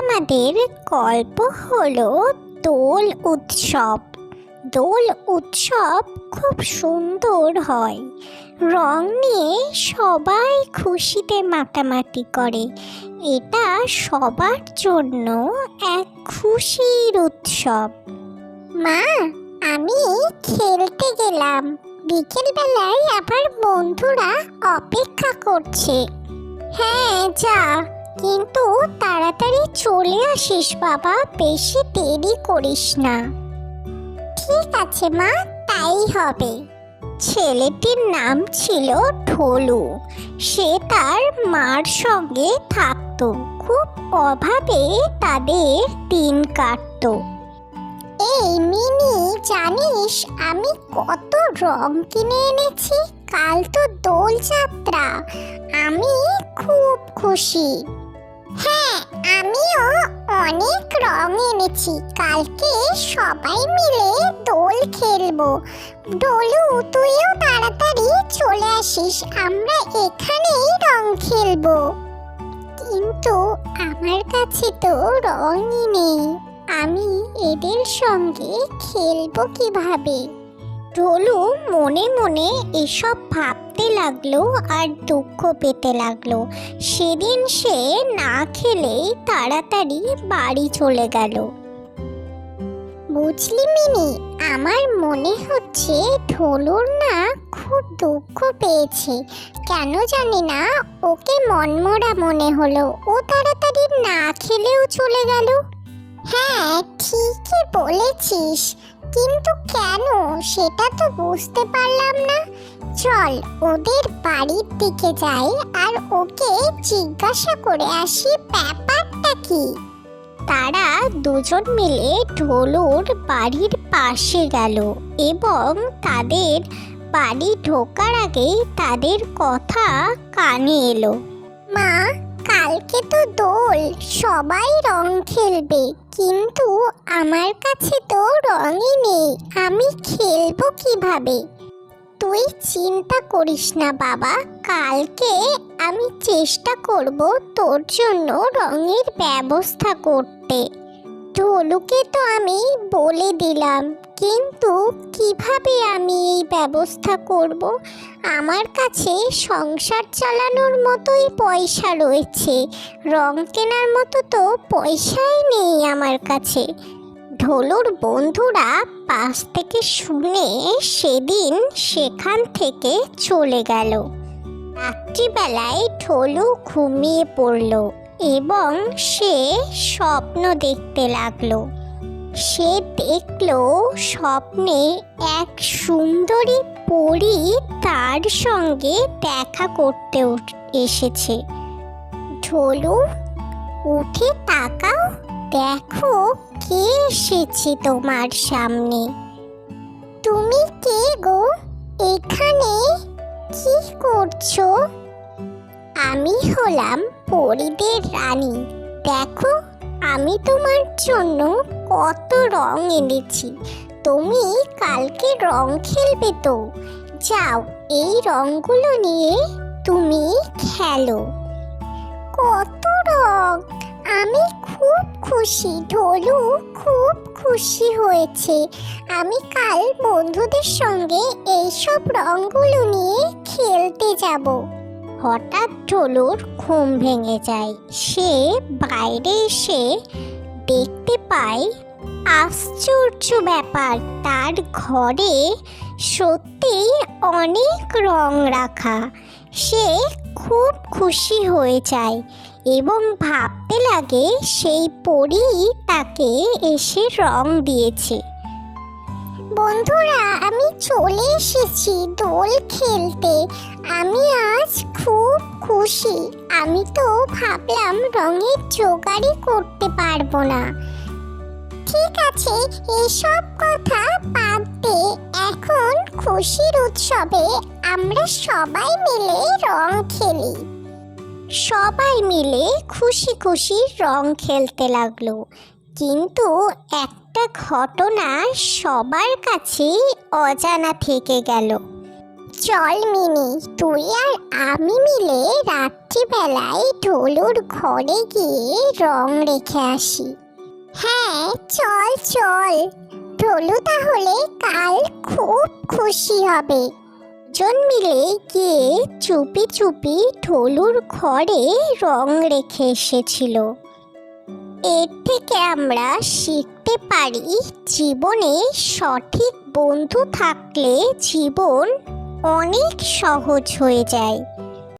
আমাদের গল্প হলো দোল উৎসব। দোল উৎসব খুব সুন্দর হয়। রং নিয়ে সবাই খুশিতে মাতামাতি করে। এটা সবার জন্য এক খুশির উৎসব। মা, আমি খেলতে গেলাম। বিকেলবেলায় আবার বন্ধুরা অপেক্ষা করছে। হ্যাঁ যা, কিন্তু তাড়াতাড়ি চলে আসিস বাবা, বেশি দেরি করিস না। ঠিক আছে মা, তাই হবে। ছেলেটির নাম ছিল ঢোলু। সে তার মার সঙ্গে থাকতো। খুব অভাবে তাদের দিন কাটতো। এই মিনি, জানিস আমি কত রং কিনে এনেছি? কাল তো দোল যাত্রা, আমি খুব খুশি। হ্যাঁ, আমিও অনেক রং এনেছি। কালকে সবাই মিলে দোল খেলবো। ডলু, তুইও তাড়াতাড়ি চলে আসিস, আমরা এখানেই রং খেলবো। কিন্তু আমার কাছে তো রঙই নেই, আমি এদের সঙ্গে খেলবো কিভাবে? ঢোলু মনে মনে এসব ভাবতে লাগলো আর দুঃখ পেতে লাগলো। সেদিন সে না খেলেই তাড়াতাড়ি বাড়ি চলে গেল। বুঝলি মিনি, আমার মনে হচ্ছে ঢোলুর না খুব দুঃখ পেয়েছে। কেন জানি না, ওকে মনমরা মনে হলো। ও তাড়াতাড়ি না খেলেও চলে গেল। হ্যাঁ, ঠিকই বলেছিস, কিন্তু কেন সেটা তো বুঝতে পারলাম না। চল ওদের বাড়ির দিকে যাই আর ওকে জিজ্ঞাসা করে আসি ব্যাপারটা কি। তারা দুজন মিলে ঢোলুর বাড়ির পাশে গেল এবং তাদের বাড়ি ঢোকার আগেই তাদের কথা কানে এলো। মা, কালকে তো দোল, সবাই রং খেলবে, কিন্তু আমার কাছে তো রঙই নেই, আমি খেলবো কিভাবে? তুই চিন্তা করিস না বাবা, কালকে আমি চেষ্টা করব তোর জন্য রঙের ব্যবস্থা করতে। ঢোলুকে তো আমি বলে দিলাম, কিন্তু কিভাবে আমি এই ব্যবস্থা করব? আমার কাছে সংসার চালানোর মতোই পয়সা রয়েছে, রং কেনার মতো তো পয়সাই নেই আমার কাছে। ঢোলুর বন্ধুরা পাশ থেকে শুনে সেদিন সেখান থেকে চলে গেল। রাত্রিবেলায় ঢোলু ঘুমিয়ে পড়ল এবং সে স্বপ্ন দেখতে লাগলো। সে দেখলো স্বপ্নে এক সুন্দরী পরী তার সঙ্গে দেখা করতে এসেছে। ঢোলু, উঠে তাকাও, দেখো কে এসেছে তোমার সামনে। তুমি কে গো? এখানে কি করছো? আমি হলাম পরীদের রানী। দেখো, আমি তোমার জন্য কত রং এনেছি। তুমি কালকে রং খেলবে তো? যাও, এই রংগুলো নিয়ে তুমি খেলো। কত রং! আমি খুব খুশি, ঢোলু খুব খুশি হয়েছে। আমি কাল বন্ধুদের সঙ্গে এইসব রংগুলো নিয়ে খেলতে যাব। হঠাৎ ঢোলুর ঘুম ভেঙে যায়। সে বাইরে এসে দেখতে পায় আশ্চর্য ব্যাপার, তার ঘরে সত্যিই অনেক রং রাখা। সে খুব খুশি হয়ে যায় এবং ভাবতে লাগে সেই পরী তাকে এসে রং দিয়েছে। বন্ধুরা, আমি চলে এসেছি দোল খেলতে। আমি আজ খুব খুশি। আমি তো ভাবলাম রঙের জোগাড়ই করতে পারবো না। ঠিক আছে, এসব কথা বাদ দে। এখন খুশির উৎসবে আমরা সবাই মিলে রং খেলি। সবাই মিলে খুশি খুশি রং খেলতে লাগলো। কিন্তু একটা ঘটনা সবার কাছেই অজানা থেকে গেল। চল মিনি, তুই আর আমি মিলে রাত্রিবেলায় ঢোলুর ঘরে গিয়ে রং রেখে আসি। হ্যাঁ চল চল, ঢোলু তাহলে কাল খুব খুশি হবে। দুজন মিলে গিয়ে চুপি চুপি ঢোলুর ঘরে রং রেখে এসেছিল। এর থেকে আমরা শিখতে পারি, জীবনে সঠিক বন্ধু থাকলে জীবন অনেক সহজ হয়ে যায়।